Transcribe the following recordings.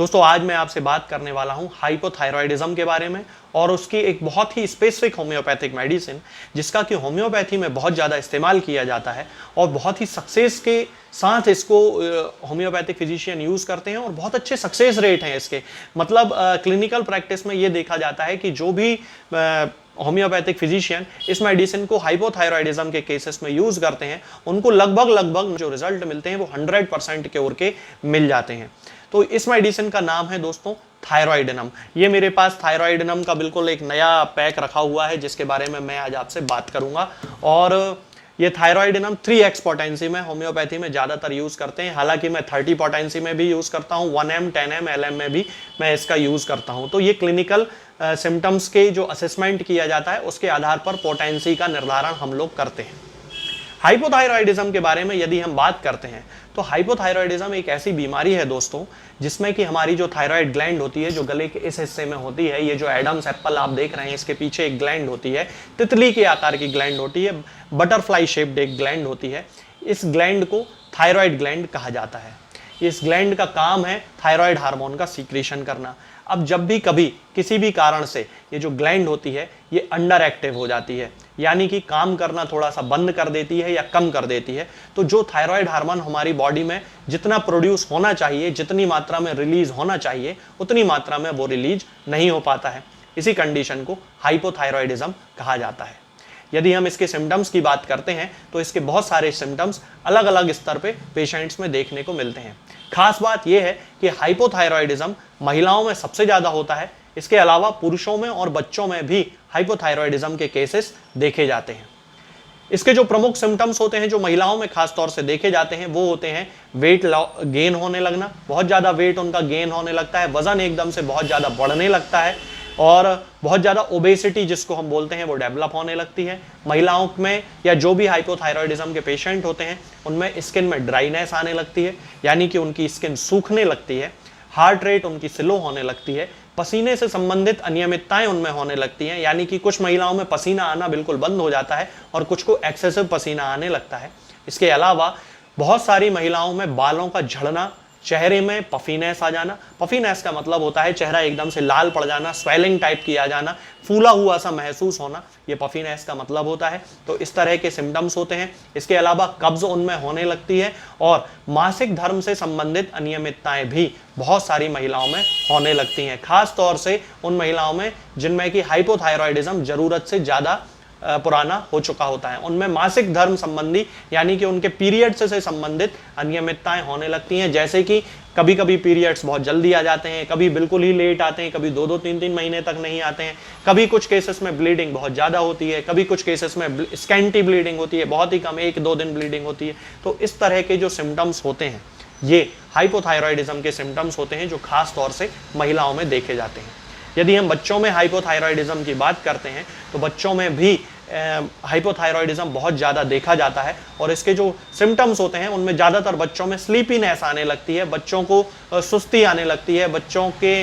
दोस्तों आज मैं आपसे बात करने वाला हूं हाइपोथायरॉयडिज्म के बारे में और उसकी एक बहुत ही स्पेसिफिक होम्योपैथिक मेडिसिन जिसका कि होम्योपैथी में बहुत ज़्यादा इस्तेमाल किया जाता है और बहुत ही सक्सेस के साथ इसको होम्योपैथिक फिजिशियन यूज़ करते हैं और बहुत अच्छे सक्सेस रेट हैं इसके। मतलब क्लिनिकल प्रैक्टिस में ये देखा जाता है कि जो भी होम्योपैथिक फिजिशियन इस मेडिसिन को हाइपोथायरॉयडिज्म के केसेस में यूज़ करते हैं उनको लगभग जो रिजल्ट मिलते हैं वो 100% क्योर के मिल जाते हैं। तो इस मेडिसिन का नाम है दोस्तों थायरॉयडिनम। ये मेरे पास थायरॉयडिनम का बिल्कुल एक नया पैक रखा हुआ है जिसके बारे में मैं आज आपसे बात करूंगा। और ये थायरॉयडिनम 3x पोटेंसी में होम्योपैथी में ज़्यादातर यूज़ करते हैं, हालांकि मैं 30 पोटेंसी में भी यूज़ करता हूँ, 1m 10m LM में भी मैं इसका यूज़ करता हूँ। तो ये क्लिनिकल सिम्टम्स के जो असेसमेंट किया जाता है उसके आधार पर पोटेंसी का निर्धारण हम लोग करते हैं। हाइपोथायरॉयडिज्म के बारे में यदि हम बात करते हैं तो हाइपोथायरॉयडिज्म एक ऐसी बीमारी है दोस्तों जिसमें कि हमारी जो थायराइड ग्लैंड होती है जो गले के इस हिस्से में होती है, ये जो एडम्स एप्पल आप देख रहे हैं इसके पीछे एक ग्लैंड होती है, तितली के आकार की ग्लैंड होती है, बटरफ्लाई शेप्ड एक ग्लैंड होती है। इस ग्लैंड को थायराइड ग्लैंड कहा जाता है। इस ग्लैंड का काम है थायराइड हार्मोन का सीक्रेशन करना। अब जब भी कभी किसी भी कारण से ये जो ग्लैंड होती है ये अंडर एक्टिव हो जाती है, यानी कि काम करना थोड़ा सा बंद कर देती है या कम कर देती है, तो जो थायराइड हार्मोन हमारी बॉडी में जितना प्रोड्यूस होना चाहिए, जितनी मात्रा में रिलीज होना चाहिए, उतनी मात्रा में वो रिलीज नहीं हो पाता है। इसी कंडीशन को हाइपोथायरॉयडिज्म कहा जाता है। यदि हम इसके सिम्टम्स की बात करते हैं तो इसके बहुत सारे सिम्टम्स अलग अलग स्तर पे पेशेंट्स में देखने को मिलते हैं। खास बात यह है कि हाइपोथायरॉयडिज्म महिलाओं में सबसे ज़्यादा होता है। इसके अलावा पुरुषों में और बच्चों में भी हाइपोथायरॉयडिज्म के केसेस देखे जाते हैं। इसके जो प्रमुख सिम्टम्स होते हैं जो महिलाओं में खास तौर से देखे जाते हैं वो होते हैं वेट गेन होने लगना, बहुत ज़्यादा वेट उनका गेन होने लगता है, वजन एकदम से बहुत ज़्यादा बढ़ने लगता है और बहुत ज़्यादा ओबेसिटी जिसको हम बोलते हैं वो डेवलप होने लगती है। महिलाओं में या जो भी हाइपोथायरॉयडिज्म के पेशेंट होते हैं उनमें स्किन में ड्राइनेस आने लगती है, यानी कि उनकी स्किन सूखने लगती है, हार्ट रेट उनकी स्लो होने लगती है, पसीने से संबंधित अनियमितताएं उनमें होने लगती हैं, यानी कि कुछ महिलाओं में पसीना आना बिल्कुल बंद हो जाता है और कुछ को एक्सेसिव पसीना आने लगता है। इसके अलावा बहुत सारी महिलाओं में बालों का झड़ना, चेहरे में पफीनेस आ जाना। पफीनेस का मतलब होता है चेहरा एकदम से लाल पड़ जाना, स्वेलिंग टाइप की आ जाना, फूला हुआ सा महसूस होना, ये पफीनेस का मतलब होता है। तो इस तरह के सिम्टम्स होते हैं। इसके अलावा कब्ज उनमें होने लगती है और मासिक धर्म से संबंधित अनियमितताएं भी बहुत सारी महिलाओं में होने लगती हैं, खास तौर से उन महिलाओं में जिनमें कि हाइपोथायरॉयडिज्म जरूरत से ज़्यादा पुराना हो चुका होता है। उनमें मासिक धर्म संबंधी यानी कि उनके पीरियड्स से संबंधित अनियमितताएं होने लगती हैं, जैसे कि कभी कभी पीरियड्स बहुत जल्दी आ जाते हैं, कभी बिल्कुल ही लेट आते हैं, कभी 2-2 3-3 महीने तक नहीं आते हैं, कभी कुछ केसेस में ब्लीडिंग बहुत ज़्यादा होती है, कभी कुछ केसेस में स्कैंटी ब्लीडिंग होती है, बहुत ही कम 1-2 दिन ब्लीडिंग होती है। तो इस तरह के जो सिम्टम्स होते हैं ये हाइपोथायरॉयडिज्म के सिम्टम्स होते हैं जो खास तौर से महिलाओं में देखे जाते हैं। यदि हम बच्चों में हाइपोथायरॉयडिज्म की बात करते हैं तो बच्चों में भी हाइपोथायरॉयडिज्म बहुत ज़्यादा देखा जाता है और इसके जो सिम्टम्स होते हैं उनमें ज़्यादातर बच्चों में स्लीपीनेस आने लगती है, बच्चों को सुस्ती आने लगती है, बच्चों के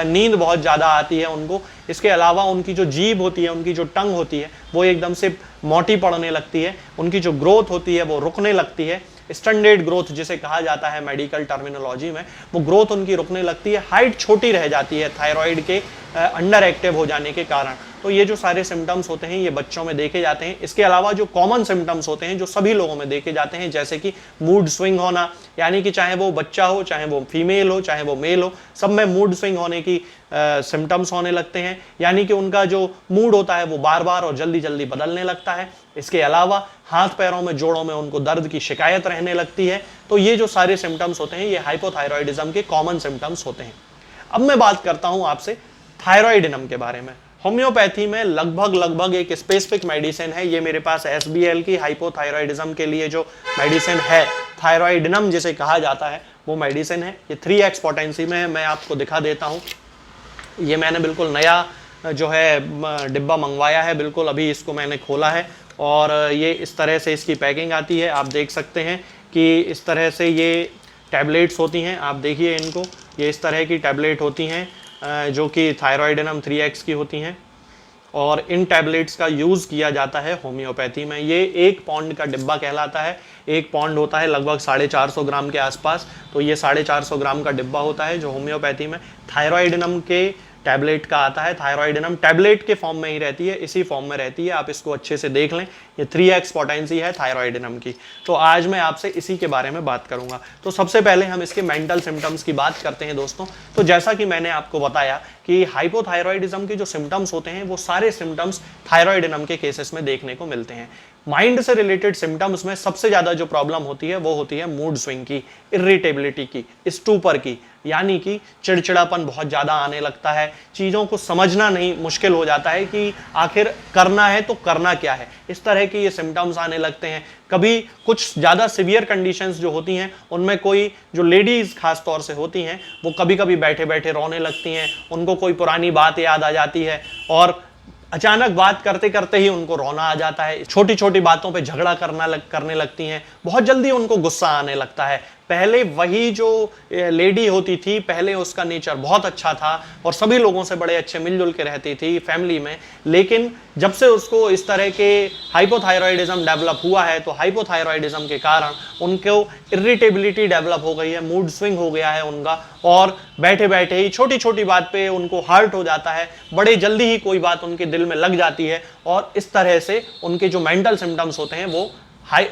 नींद बहुत ज़्यादा आती है उनको। इसके अलावा उनकी जो जीभ होती है, उनकी जो टंग होती है वो एकदम से मोटी पड़ने लगती है, उनकी जो ग्रोथ होती है वो रुकने लगती है, स्टैंडर्ड ग्रोथ जिसे कहा जाता है मेडिकल टर्मिनोलॉजी में, वो ग्रोथ उनकी रुकने लगती है, हाइट छोटी रह जाती है थायराइड के अंडर एक्टिव हो जाने के कारण। तो ये जो सारे सिम्टम्स होते हैं ये बच्चों में देखे जाते हैं। इसके अलावा जो कॉमन सिम्टम्स होते हैं जो सभी लोगों में देखे जाते हैं, जैसे कि मूड स्विंग होना, यानी कि चाहे वो बच्चा हो, चाहे वो फीमेल हो, चाहे वो मेल हो, सब में मूड स्विंग होने की सिम्टम्स होने लगते हैं, यानी कि उनका जो मूड होता है वो बार बार और जल्दी जल्दी बदलने लगता है। इसके अलावा हाथ पैरों में, जोड़ों में उनको दर्द की शिकायत रहने लगती है। तो ये जो सारे सिम्टम्स होते हैं ये हाइपोथायरॉयडिज्म के कॉमन सिम्टम्स होते हैं। अब मैं बात करता हूं आपसे थायरॉयडिनम के बारे में। होम्योपैथी में लगभग एक स्पेसिफिक मेडिसिन है, ये मेरे पास SBL की हाइपोथायरॉयडिज्म के लिए जो मेडिसिन है, थायरॉयडिनम जिसे कहा जाता है, वो मेडिसिन है। ये 3x पोटेंसी में है, मैं आपको दिखा देता हूँ। ये मैंने बिल्कुल नया जो है डिब्बा मंगवाया है, बिल्कुल अभी इसको मैंने खोला है और ये इस तरह से इसकी पैकिंग आती है। आप देख सकते हैं कि इस तरह से ये टैबलेट्स होती हैं, आप देखिए इनको, ये इस तरह की टैबलेट होती हैं जो कि थायरॉयडिनम 3x की होती हैं और इन टैबलेट्स का यूज़ किया जाता है होम्योपैथी में। ये 1 पौंड का डिब्बा कहलाता है। 1 पौंड होता है लगभग 450 ग्राम के आसपास, तो ये 450 ग्राम का डिब्बा होता है जो होम्योपैथी में थायराइडिनम के टैबलेट का आता है। थायराइडिनम टैबलेट के फॉर्म में ही रहती है, इसी फॉर्म में रहती है, आप इसको अच्छे से देख लें। ये 3x पोटेंसी है थायराइडिनम की। तो आज मैं आपसे इसी के बारे में बात करूंगा। तो सबसे पहले हम इसके मेंटल सिम्टम्स की बात करते हैं दोस्तों। तो जैसा कि मैंने आपको बताया कि हाइपोथायरॉयडिज्म के जो सिम्टम्स होते हैं वो सारे सिम्टम्स थायराइडिनम के केसेस में देखने को मिलते हैं। माइंड से रिलेटेड सिम्टम्स में सबसे ज्यादा जो प्रॉब्लम होती है वो होती है मूड स्विंग की, इरिटेबिलिटी की, स्टूपर की, यानी कि चिड़चिड़ापन बहुत ज्यादा आने लगता है, चीजों को समझना नहीं मुश्किल हो जाता है कि आखिर करना है तो करना क्या है, इस तरह के ये सिम्टम्स आने लगते हैं। कभी कुछ ज्यादा सिवियर कंडीशंस जो होती हैं उनमें कोई जो लेडीज खास तौर से होती हैं वो कभी कभी बैठे बैठे रोने लगती हैं, उनको कोई पुरानी बात याद आ जाती है और अचानक बात करते करते ही उनको रोना आ जाता है। छोटी छोटी बातों पे झगड़ा करने लगती हैं, बहुत जल्दी उनको गुस्सा आने लगता है। पहले वही जो लेडी होती थी, पहले उसका नेचर बहुत अच्छा था और सभी लोगों से बड़े अच्छे मिलजुल के रहती थी फैमिली में, लेकिन जब से उसको इस तरह के हाइपोथायरॉयडिज्म डेवलप हुआ है तो हाइपोथायरॉयडिज्म के कारण उनको इरिटेबिलिटी डेवलप हो गई है, मूड स्विंग हो गया है उनका, और बैठे बैठे ही छोटी छोटी बात पे उनको हर्ट हो जाता है, बड़े जल्दी ही कोई बात उनके दिल में लग जाती है और इस तरह से उनके जो मेंटल सिम्टम्स होते हैं वो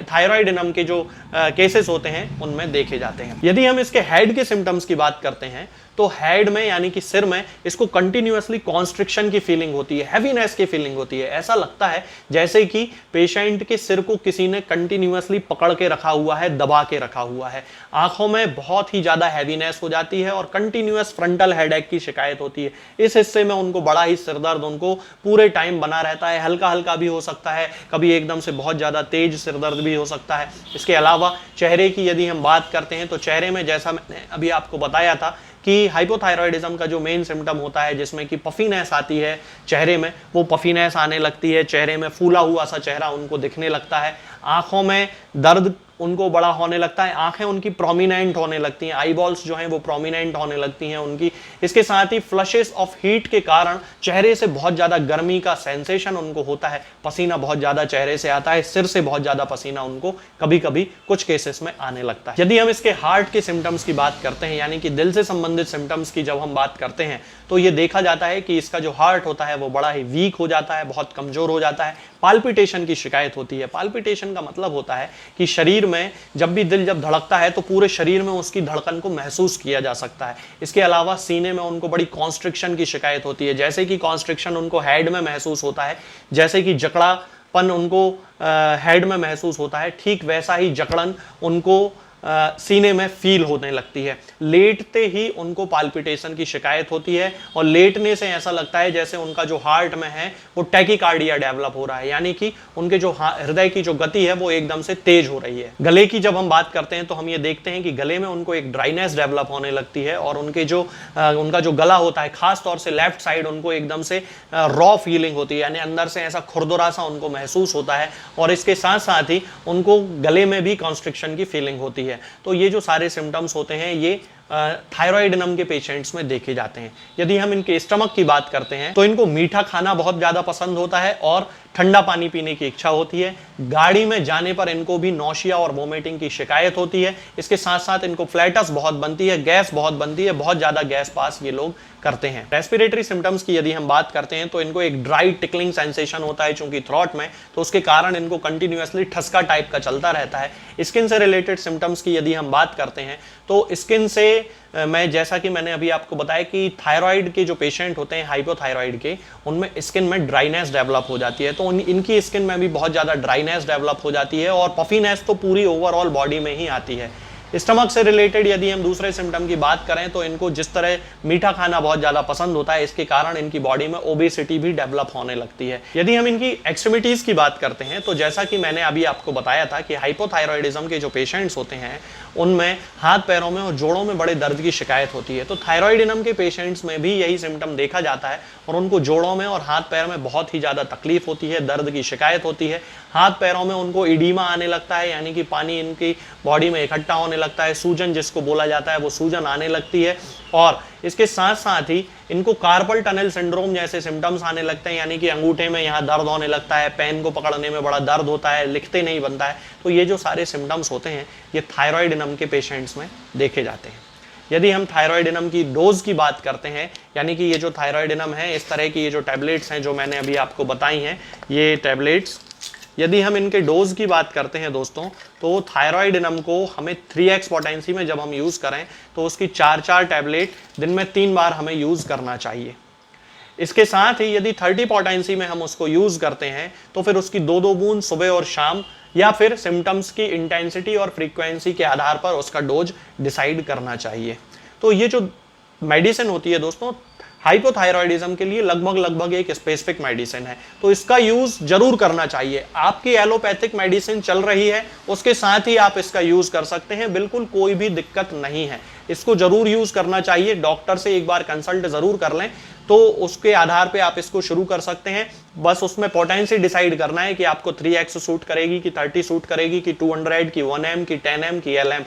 थायराइडिनम के जो केसेस होते हैं उनमें देखे जाते हैं। यदि हम इसके हेड के सिम्टम्स की बात करते हैं तो हेड में यानी कि सिर में इसको कंटिन्यूअसली कॉन्स्ट्रिक्शन की फीलिंग होती है, हैवीनेस की फीलिंग होती है। ऐसा लगता है जैसे कि पेशेंट के सिर को किसी ने कंटिन्यूअसली पकड़ के रखा हुआ है, दबा के रखा हुआ है। आंखों में बहुत ही ज्यादा हैवीनेस हो जाती है और कंटिन्यूअस फ्रंटल हेडेक की शिकायत होती है। इस हिस्से में उनको बड़ा ही सिरदर्द उनको पूरे टाइम बना रहता है, हल्का हल्का भी हो सकता है, कभी एकदम से बहुत ज्यादा तेज सिरदर्द भी हो सकता है। इसके अलावा चेहरे की यदि हम बात करते हैं तो चेहरे में, जैसा मैंने अभी आपको बताया था कि हाइपोथायरॉयडिज्म का जो मेन सिम्टम होता है जिसमें कि पफीनेस आती है चेहरे में, वो पफीनेस आने लगती है, चेहरे में फूला हुआ सा चेहरा उनको दिखने लगता है, आंखों में दर्द उनको बड़ा होने लगता है, आंखें उनकी प्रोमिनेंट होने लगती हैं, आईबॉल्स जो हैं वो प्रोमिनेंट होने लगती हैं उनकी। इसके साथ ही फ्लशेस ऑफ हीट के कारण चेहरे से बहुत ज्यादा गर्मी का सेंसेशन उनको होता है, पसीना बहुत ज्यादा चेहरे से आता है, सिर से बहुत ज्यादा पसीना उनको कभी कभी कुछ केसेस में आने लगता है। यदि हम इसके हार्ट के सिम्टम्स की बात करते हैं यानी कि दिल से संबंधित सिम्टम्स की जब हम बात करते हैं तो ये देखा जाता है कि इसका जो हार्ट होता है वो बड़ा ही वीक हो जाता है, बहुत कमजोर हो जाता है, पाल्पिटेशन की शिकायत होती है। पाल्पिटेशन का मतलब होता है कि शरीर में जब भी दिल जब धड़कता है तो पूरे शरीर में उसकी धड़कन को महसूस किया जा सकता है। इसके अलावा सीने में उनको बड़ी कॉन्स्ट्रिक्शन की शिकायत होती है, जैसे कि कॉन्स्ट्रिक्शन उनको हेड में महसूस होता है, जैसे कि जकड़ापन उनको हेड में महसूस होता है, ठीक वैसा ही जकड़न उनको सीने में फील होने लगती है। लेटते ही उनको पाल्पिटेशन की शिकायत होती है और लेटने से ऐसा लगता है जैसे उनका जो हार्ट में है वो टैकीकार्डिया डेवलप हो रहा है, यानी कि उनके जो हृदय की जो गति है वो एकदम से तेज हो रही है। गले की जब हम बात करते हैं तो हम ये देखते हैं कि गले में उनको एक ड्राइनेस डेवलप होने लगती है और उनके जो उनका जो गला होता है खास तौर से लेफ्ट साइड उनको एकदम से रॉ फीलिंग होती है, यानी अंदर से ऐसा खुरदुरा सा उनको महसूस होता है और इसके साथ साथ ही उनको गले में भी कॉन्स्ट्रिक्शन की फीलिंग होती है। तो ये जो सारे सिम्टम्स होते हैं ये थायराइडिनम के पेशेंट्स में देखे जाते हैं। यदि हम इनके स्टमक की बात करते हैं तो इनको मीठा खाना बहुत ज्यादा पसंद होता है और ठंडा पानी पीने की इच्छा होती है। गाड़ी में जाने पर इनको भी नौशिया और वोमिटिंग की शिकायत होती है। इसके साथ साथ इनको फ्लैटस बहुत बनती है, गैस बहुत बनती है, बहुत ज्यादा गैस पास ये लोग करते हैं। रेस्पिरेटरी सिम्टम्स की यदि हम बात करते हैं तो इनको एक ड्राई टिकलिंग सेंसेशन होता है चूंकि थ्रोट में, तो उसके कारण इनको कंटिन्यूअसली ठसका टाइप का चलता रहता है। स्किन से रिलेटेड सिम्टम्स की यदि हम बात करते हैं तो स्किन से मैं जैसा कि मैंने अभी आपको बताया कि थायराइड के जो पेशेंट होते हैं हाइपोथायराइड के, उनमें स्किन में ड्राइनेस डेवलप हो जाती है, तो इनकी स्किन में भी बहुत ज़्यादा ड्राइनेस डेवलप हो जाती है और पफीनेस तो पूरी ओवरऑल बॉडी में ही आती है। स्टमक से रिलेटेड यदि हम दूसरे सिम्टम की बात करें तो इनको जिस तरह मीठा खाना बहुत ज़्यादा पसंद होता है, इसके कारण इनकी बॉडी में ओबेसिटी भी डेवलप होने लगती है। यदि हम इनकी एक्सट्रीमिटीज़ की बात करते हैं तो जैसा कि मैंने अभी आपको बताया था कि हाइपोथायरॉयडिज्म के जो पेशेंट्स होते हैं उनमें हाथ पैरों में और जोड़ों में बड़े दर्द की शिकायत होती है, तो थायराइडिनम के पेशेंट्स में भी यही सिम्टम देखा जाता है और उनको जोड़ों में और हाथ पैर में बहुत ही ज़्यादा तकलीफ होती है, दर्द की शिकायत होती है। हाथ पैरों में उनको इडीमा आने लगता है, यानी कि पानी इनकी बॉडी में इकट्ठा होने लगता है, सूजन जिसको बोला जाता है वो सूजन आने लगती है। और इसके साथ साथ ही इनको कार्पल टनल सिंड्रोम जैसे सिम्टम्स आने लगते हैं, यानी कि अंगूठे में यहाँ दर्द होने लगता है, पेन को पकड़ने में बड़ा दर्द होता है, लिखते नहीं बनता है। तो ये जो सारे सिम्टम्स होते हैं ये थायराइडिनम के पेशेंट्स में देखे जाते हैं। यदि हम थायराइडिनम की डोज की बात करते हैं, यानी कि ये जो थायराइडिनम है, इस तरह की ये जो टैबलेट्स हैं जो मैंने अभी आपको बताई हैं, ये टैबलेट्स यदि हम इनके डोज की बात करते हैं दोस्तों, तो थायराइडिनम को हमें 3x पोटेंसी में जब हम यूज़ करें तो उसकी 4 टैबलेट दिन में 3 बार हमें यूज़ करना चाहिए। इसके साथ ही यदि 30 पोटेंसी में हम उसको यूज़ करते हैं तो फिर उसकी 2-2 बूंद सुबह और शाम, या फिर सिम्टम्स की इंटेंसिटी और फ्रीक्वेंसी के आधार पर उसका डोज डिसाइड करना चाहिए। तो ये जो मेडिसिन होती है दोस्तों हाइपोथायरॉयडिज्म के लिए लगभग एक स्पेसिफिक मेडिसिन है, तो इसका यूज जरूर करना चाहिए। आपकी एलोपैथिक मेडिसिन चल रही है, उसके साथ ही आप इसका यूज कर सकते हैं, बिल्कुल कोई भी दिक्कत नहीं है। इसको जरूर यूज करना चाहिए, डॉक्टर से एक बार कंसल्ट जरूर कर लें, तो उसके आधार पे आप इसको शुरू कर सकते हैं। बस उसमें पोटेंसी डिसाइड करना है कि आपको 3x सूट करेगी कि 30 सूट करेगी कि 200 की 1m की 10m की LM,